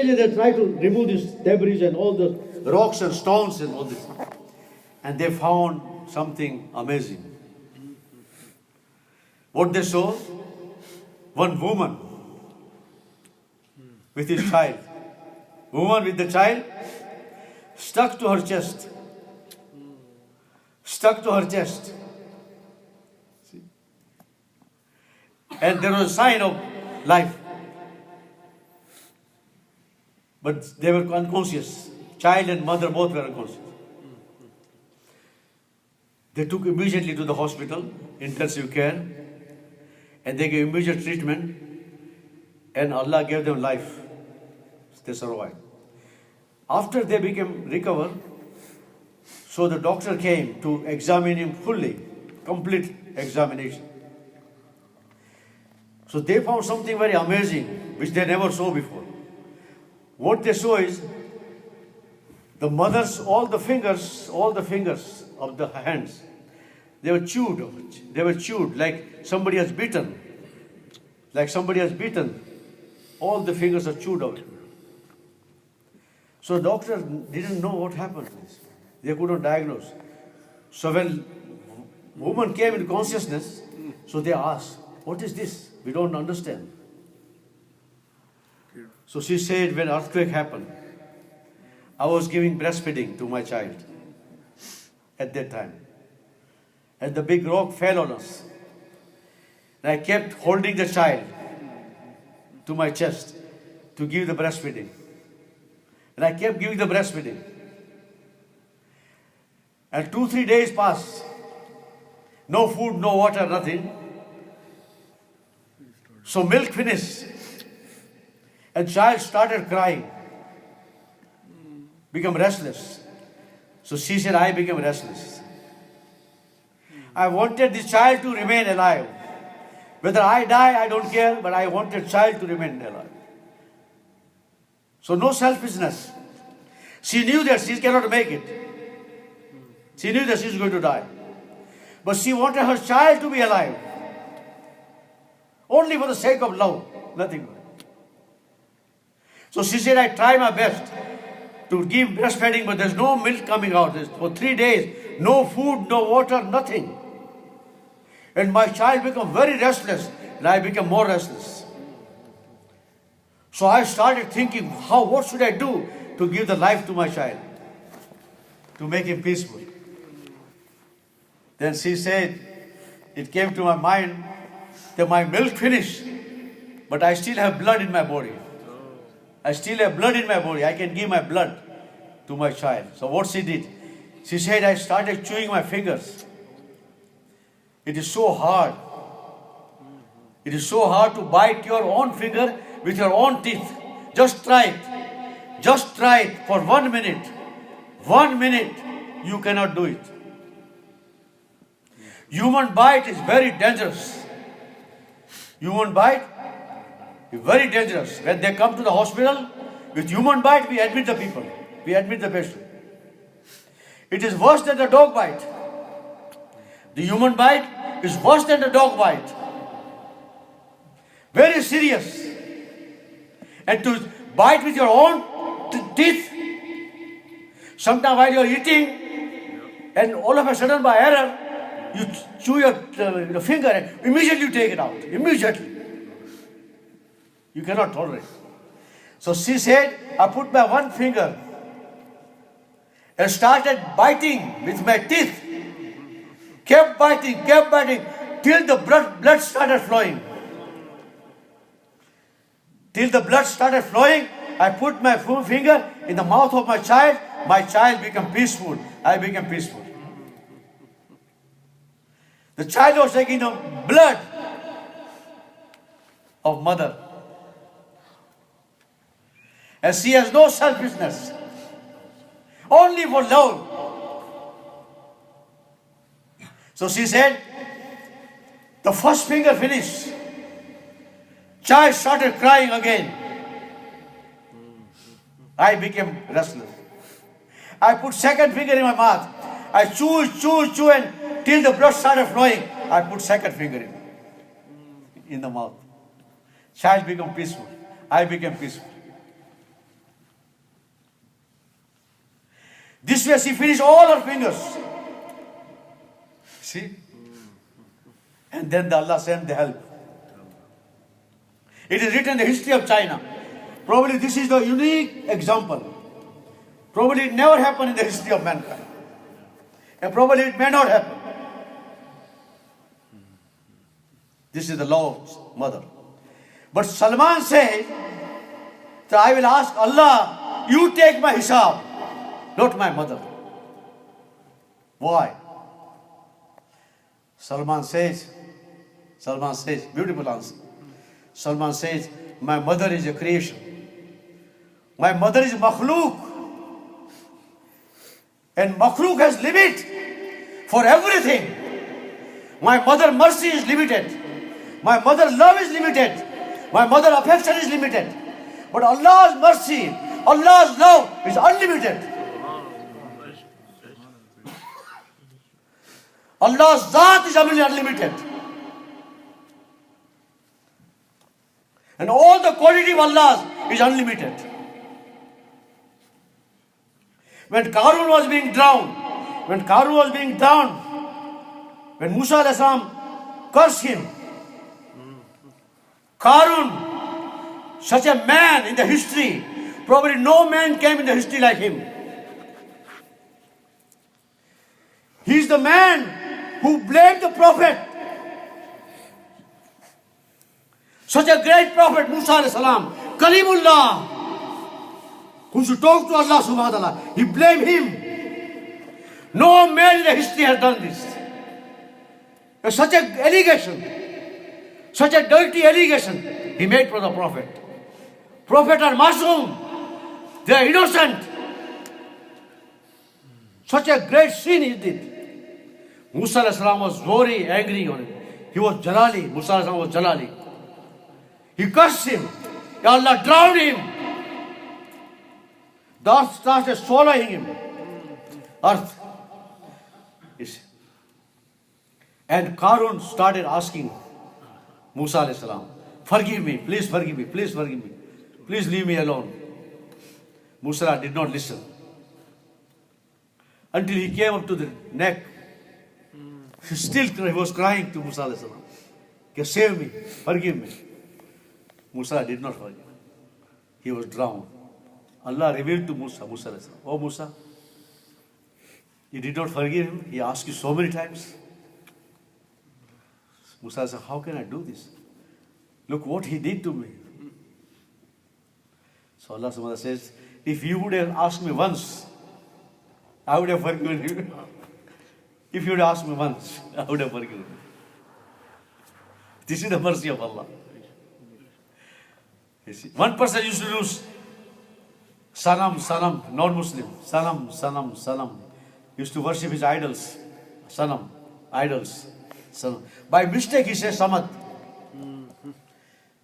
Immediately they try to remove this debris and all the rocks and stones and all this. And they found something amazing. What they saw? One woman with his child. Woman with the child stuck to her chest. Stuck to her chest. See? And there was a sign of life. But they were unconscious. Child and mother both were unconscious. They took immediately to the hospital, intensive care, and they gave immediate treatment, and Allah gave them life. They survived. After they became recovered, so the doctor came to examine him fully, complete examination. So they found something very amazing, which they never saw before. What they saw is the mother's, all the fingers of the hands, they were chewed like somebody has beaten. Like somebody has beaten. All the fingers are chewed out. So the doctor didn't know what happened. They couldn't diagnose. So when woman came into consciousness, so they asked, what is this? We don't understand. So she said, when earthquake happened, I was giving breastfeeding to my child at that time. And the big rock fell on us. And I kept holding the child to my chest to give the breastfeeding. And I kept giving the breastfeeding. And 2-3 days passed. No food, no water, nothing. So milk finished. And child started crying. Become restless. So she said, I became restless. I wanted this child to remain alive. Whether I die, I don't care, but I wanted child to remain alive. So no selfishness. She knew that she cannot make it. She knew that she is going to die. But she wanted her child to be alive. Only for the sake of love, nothing more. So she said, I try my best to give breastfeeding, but there's no milk coming out. For 3 days, no food, no water, nothing. And my child became very restless, and I became more restless. So I started thinking, what should I do to give the life to my child, to make him peaceful? Then she said, it came to my mind that my milk finished, but I still have blood in my body. I still have blood in my body. I can give my blood to my child. So what she did, she said, I started chewing my fingers. It is so hard. It is so hard to bite your own finger with your own teeth. Just try it. Just try it for 1 minute. 1 minute, you cannot do it. Human bite is very dangerous. Human bite is very dangerous. When they come to the hospital with human bite, we admit the people. We admit the patient. It is worse than the dog bite. The human bite is worse than the dog bite. Very serious. And to bite with your own teeth, sometimes while you are eating, and all of a sudden by error, you chew your finger and immediately you take it out. Immediately. You cannot tolerate. So she said, I put my one finger and started biting with my teeth. Kept biting, till the blood started flowing. Till the blood started flowing, I put my finger in the mouth of my child became peaceful. I became peaceful. The child was taking the blood of mother. And she has no selfishness. Only for love. So she said, the first finger finished. Child started crying again. I became restless. I put second finger in my mouth. I chew and till the blood started flowing. I put second finger in the mouth. Child became peaceful. I became peaceful. This way she finished all her fingers. See? And then Allah sent the help. It is written in the history of China. Probably this is the unique example. Probably it never happened in the history of mankind. And probably it may not happen. This is the law of mother. But Salman says that I will ask Allah, you take my hisab, not my mother. Why? Salman says, beautiful answer. Salman says, my mother is a creation. My mother is makhluk. And makhluk has limit for everything. My mother mercy is limited. My mother love is limited. My mother affection is limited. But Allah's mercy, Allah's love is unlimited. Allah's Zat is unlimited. And all the quality of Allah is unlimited. When Qarun was being drowned, when Musa alayhi salam cursed him, Qarun, such a man in the history, probably no man came in the history like him. He is the man who blamed the Prophet. Such a great Prophet, Musa alayhi salam, Kalimullah, who should talk to Allah subhanahu wa ta'ala. He blamed him. No man in the history has done this. Such an allegation, such a dirty allegation he made for the Prophet. Prophet are masoom, they are innocent. Such a great sin he did. Musa alayhi salam was very angry on him. He was Jalali. Musa alayhi salam was Jalali. He cursed him. Ya Allah, drown him. The earth started swallowing him. Earth. And Qarun started asking Musa alayhi salam, forgive me, please forgive me, please forgive me. Please leave me alone. Musa did not listen. Until he came up to the neck. He was crying to Musa alayhi salam, save me, forgive me. Musa did not forgive. He was drowned. Allah revealed to Musa alayhi salam, oh Musa, you did not forgive him. He asked you so many times. Musa said, how can I do this? Look what he did to me. So Allah subhanahu wa ta'ala says, if you would have asked me once, I would have forgiven you. If you would have asked me once, I would have forgiven you. This is the mercy of Allah. You see, one person used to use Sanam, non-Muslim. Sanam. Used to worship his idols. Sanam, idols. Sanam. By mistake he says Samad.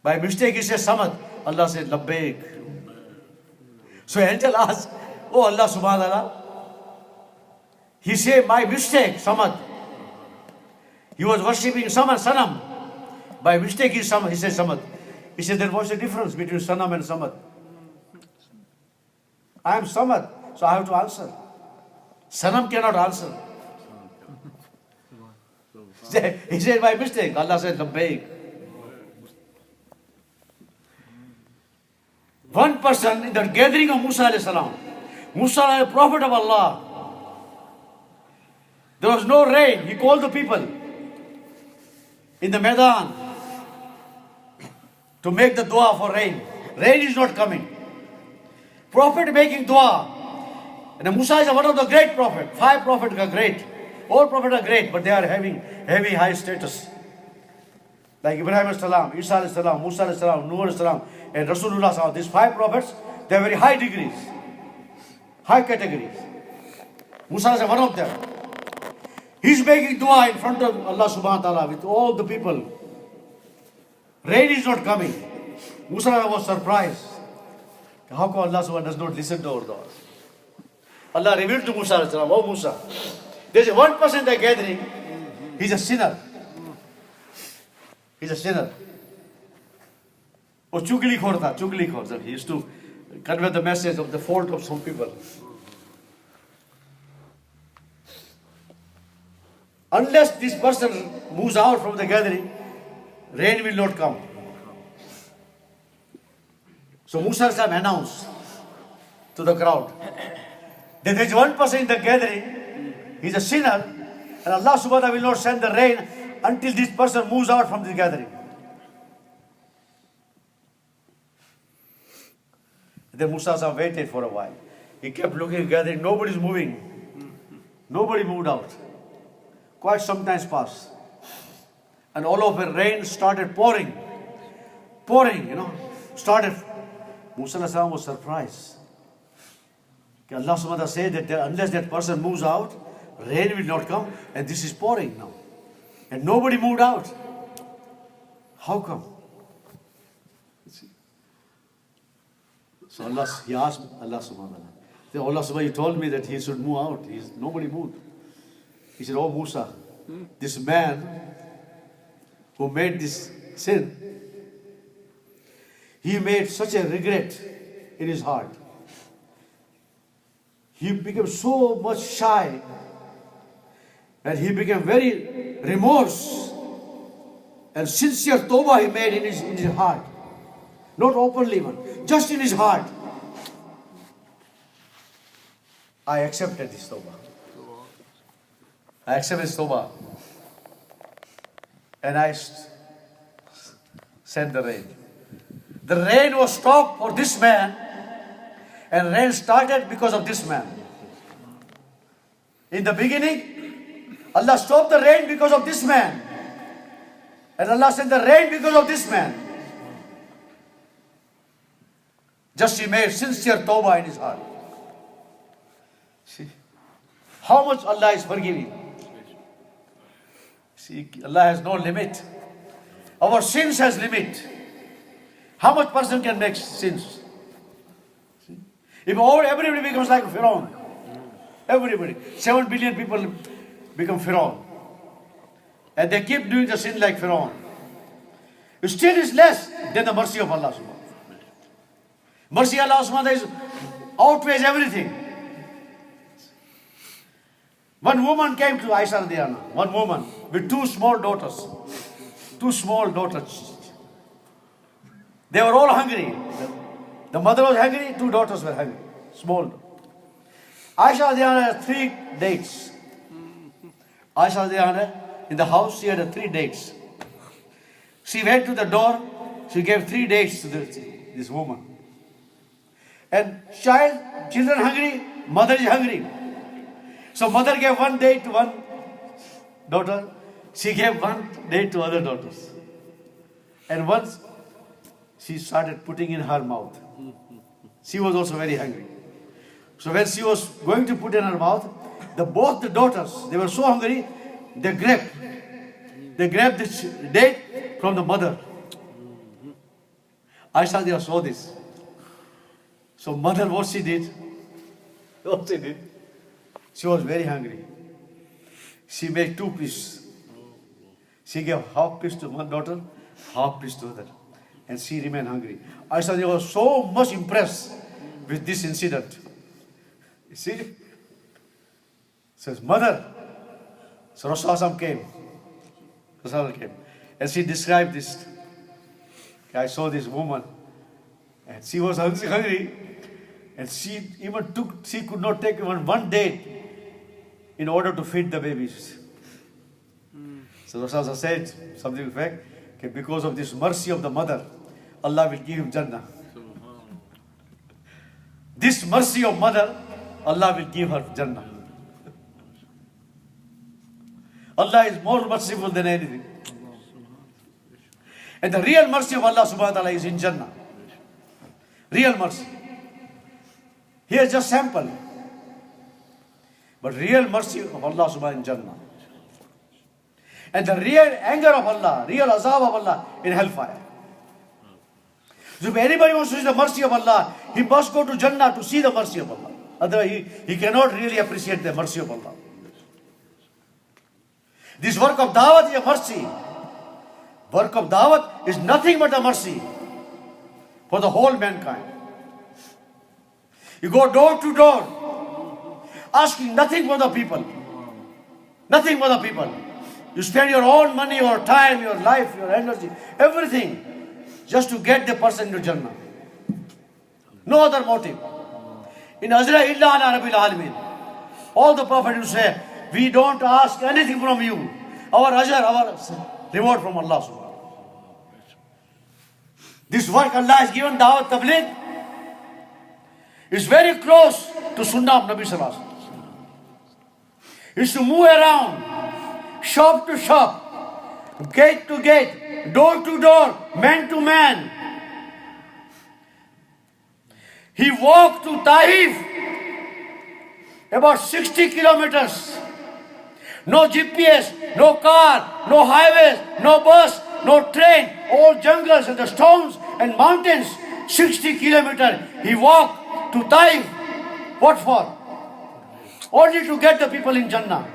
By mistake he says Samad. Allah said Labbaik. So angel asked, oh Allah subhanahu wa ta'ala, he said, my mistake, Samad. He was worshipping Sanam. By mistake he said Samad. He said, then what's the difference between Sanam and Samad? I am Samad, so I have to answer. Sanam cannot answer. He said, by mistake. Allah said, Labbaik. One person in the gathering of Musa alayhi salam, Musa alayhi, a prophet of Allah. There was no rain. He called the people in the Maidan to make the dua for rain. Rain is not coming. Prophet making dua. And Musa is one of the great prophets. 5 prophets are great. All prophets are great, but they are having heavy high status. Like Ibrahim alayhi salam, Isa alayhi salam, Musa alayhi salam, Nuh alayhi salam, and Rasulullah salam. These 5 prophets, they are very high degrees, high categories. Musa is one of them. He's making dua in front of Allah subhanahu wa ta'ala with all the people. Rain is not coming. Musa was surprised. How come Allah subhanahu wa ta'ala does not listen to our dua? Allah revealed to Musa alayhi salam, oh Musa, there's one person in the gathering, he's a sinner. He's a sinner. Oh, chugli khor. He used to convey the message of the fault of some people. Unless this person moves out from the gathering, rain will not come. So Musa announced to the crowd that there is one person in the gathering, he is a sinner, and Allah subhanahu wa ta'ala will not send the rain until this person moves out from the gathering. Then Musa waited for a while. He kept looking at the gathering, nobody is moving. Nobody moved out. Quite some time passed. And all of the rain started pouring. Started. Musa was surprised. Allah subhanahu wa ta'ala said that unless that person moves out, rain will not come, and this is pouring now. And nobody moved out. How come? So he asked Allah subhanahu wa ta'ala. Allah subhanahu wa ta'ala, you told me that he should move out. Nobody moved. He said, oh Musa, this man who made this sin, he made such a regret in his heart. He became so much shy and he became very remorse and sincere tawbah he made in his heart. Not openly even, just in his heart. I accepted this tawbah. I accepted this tawbah. And I sent the rain. The rain was stopped for this man, and rain started because of this man. In the beginning, Allah stopped the rain because of this man. And Allah sent the rain because of this man. Just he made sincere tawbah in his heart. See, how much Allah is forgiving. See, Allah has no limit. Our sins has limit. How much person can make sins? See? If everybody becomes like Pharaoh, everybody, 7 billion people become Pharaoh, and they keep doing the sin like Pharaoh, it still is less than the mercy of Allah subhanahu wa ta'ala. Mercy of Allah subhanahu wa ta'ala outweighs everything. One woman came to Aisha radiallahu anha, one woman with 2 small daughters. 2 small daughters. They were all hungry. The mother was hungry, 2 daughters were hungry. Small. Aisha radiallahu anha had 3 dates. Aisha radiallahu anha, in the house, she had 3 dates. She went to the door, she gave 3 dates to this woman. And children hungry, mother is hungry. So mother gave 1 date to one daughter, she gave 1 date to other daughters. And once she started putting in her mouth. She was also very hungry. So when she was going to put in her mouth, both the daughters, they were so hungry, they grabbed this date from the mother. Aisha saw this. So mother, what she did? She was very hungry. She made 2 pieces. She gave half piece to one daughter, half piece to the other. And she remained hungry. Aisha was so much impressed with this incident. You see? Says, mother. So Rasulullah came. And she described this. I saw this woman. And she was hungry. And she could not take even 1 date in order to feed the babies. So Rasulullah said something in fact, okay, because of this mercy of the mother, Allah will give him Jannah. This mercy of mother, Allah will give her Jannah. Allah is more merciful than anything. And the real mercy of Allah subhanahu wa ta'ala is in Jannah. Real mercy. Here is just sample. But real mercy of Allah subhanahu wa ta'ala in Jannah. And the real anger of Allah, real azab of Allah in hellfire. So if anybody wants to see the mercy of Allah, he must go to Jannah to see the mercy of Allah. Otherwise he cannot really appreciate the mercy of Allah. This work of da'wat is a mercy. Work of da'wat is nothing but a mercy for the whole mankind. You go door to door, asking nothing for the people. Nothing for the people. You spend your own money, your time, your life, your energy, everything, just to get the person to Jannah. No other motive. In Azra illa ala Rabbil Alameen. All the Prophet will say, we don't ask anything from you. Our ajr, our reward from Allah subhanahu wa ta'ala. This work Allah has given, Dawat Tabligh, is very close to Sunnah of Nabi Sallallahu Alaihi Wasallam. Is to move around, shop to shop, gate to gate, door to door, man to man. He walked to Taif, about 60 kilometers. No GPS, no car, no highways, no bus, no train, all jungles and the stones and mountains. 60 kilometers. He walked to Taif. What for? Only to get the people in Jannah.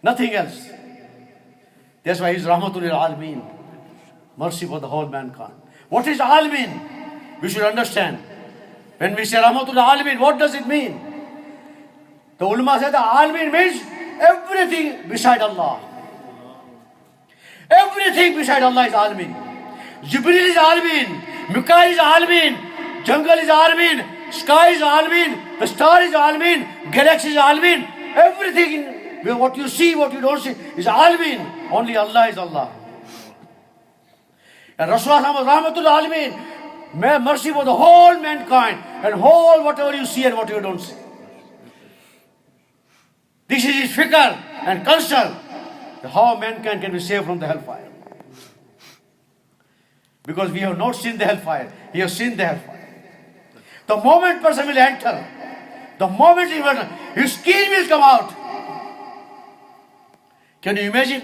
Nothing else. That's why he's Rahmatul lil Alameen. Mercy for the whole mankind. What is Alameen? We should understand. When we say Rahmatul lil Alameen, what does it mean? The ulama said the Alameen means everything beside Allah. Everything beside Allah is Alameen. Jibreel is Alameen. Mikael is Alameen. Jungle is Alameen. Sky is Alameen. The star is Alameen. Galaxy is Alameen. Everything, what you see, what you don't see, is Alameen. Only Allah is Allah. And Rasulullah was Rahmatul Alameen. May mercy for the whole mankind and whole whatever you see and what you don't see. This is his fikr and concern, how mankind can be saved from the hellfire. Because we have not seen the hellfire, he has seen the hellfire. The moment person will enter, the moment he will enter, his skin will come out. Can you imagine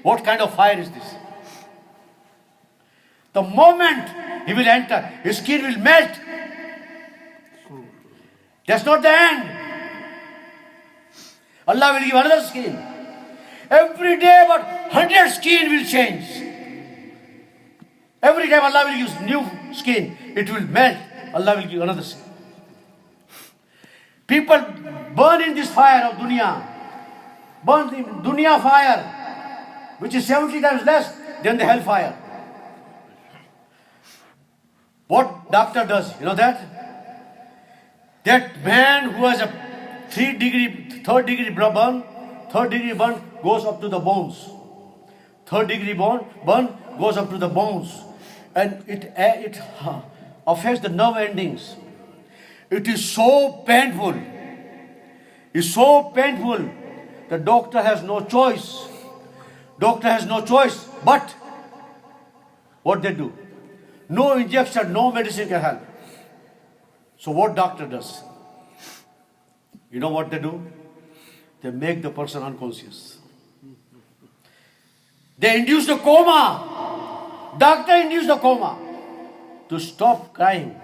what kind of fire is this? The moment he will enter, his skin will melt. That's not the end. Allah will give another skin. Every day about 100 skin will change. Every time Allah will use new skin, it will melt. Allah will give another skin. People burn in this fire of dunya. Burn in dunya fire, which is 70 times less than the hellfire. What doctor does, you know that? That man who has a third degree burn goes up to the bones. Third degree burn goes up to the bones. And it affects the nerve endings. It is so painful. It's so painful. The doctor has no choice. Doctor has no choice. But what they do? No injection, no medicine can help. So what doctor does? You know what they do? They make the person unconscious. They induce the coma. Doctor induced the coma to stop crying.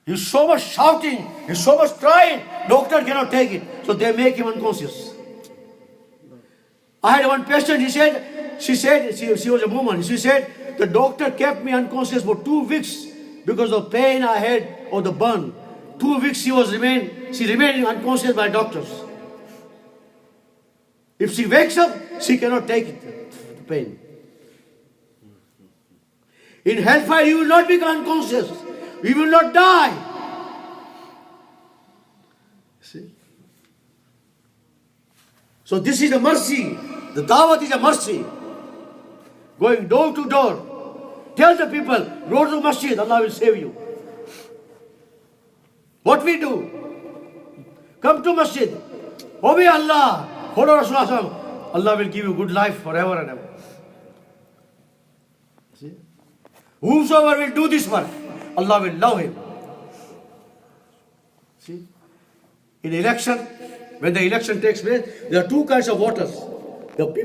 He's so much shouting, he's so much crying, doctor cannot take it. So they make him unconscious. I had one patient, she was a woman, she said, the doctor kept me unconscious for 2 weeks because of pain I had or the burn. 2 weeks she remained unconscious by doctors. If she wakes up, she cannot take it, the pain. In hellfire, you will not become unconscious. You will not die. See? So this is a mercy. The dawat is a mercy. Going door to door. Tell the people, go to masjid, Allah will save you. What we do? Come to masjid. Obey Allah. Follow Rasulullah. Allah will give you good life forever and ever. See? Whosoever will do this work, Allah will love him. See? In election, when the election takes place, there are 2 kinds of voters. The people